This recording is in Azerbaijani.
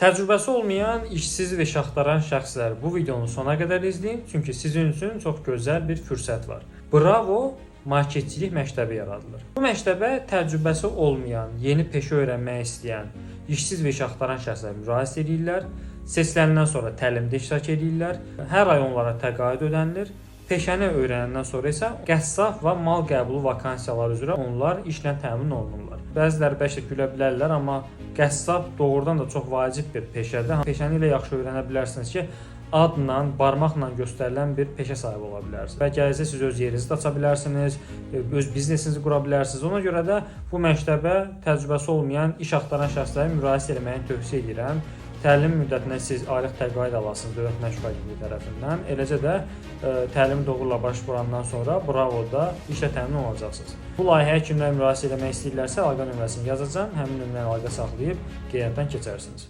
Təcrübəsi olmayan, işsiz və iş axtaran şəxslər bu videonu sona qədər izləyin, çünki sizin üçün çox gözəl bir fürsət var. Bravo marketçilik məktəbi yaradılır. Bu məktəbə təcrübəsi olmayan, yeni peşə öyrənmək istəyən, işsiz və iş axtaran şəxslər müraciət edirlər. Seçiləndən sonra təlimdə iştirak edirlər. Hər ay onlara təqaüd ödənilir. Peşəni öyrənəndən sonra isə qəssab və mal qəbulu vakansiyaları üzrə onlar işlə təmin olunurlar. Bəziləri bəlkə gülə bilərlər, amma qəssab doğrudan da çox vacib bir peşədir. Peşəni ilə yaxşı öyrənə bilərsiniz ki, adla, barmaqla göstərilən bir peşə sahibi ola bilərsiniz. Və gələcəkdə siz öz yerinizi də aça bilərsiniz, öz biznesinizi qura bilərsiniz. Ona görə də bu məktəbə təcrübəsi olmayan, iş axtaran şəxslərə müraciət etməyini tövsiyə edirəm. Təlim müddətində siz aylıq təqaüd alasınız Dövlət Məşq Agentliyi tərəfindən. Eləcə də təlimi doğrula baş vurandan sonra Bravoda işlə təmin olunacaqsınız. Bu layihəyə kimlər müraciət etmək istəyirlərsə əlaqə nömrəsini yazacağam. Həmin nömrəni əlaqə saxlayıb qeydiyyatdan keçərsiniz.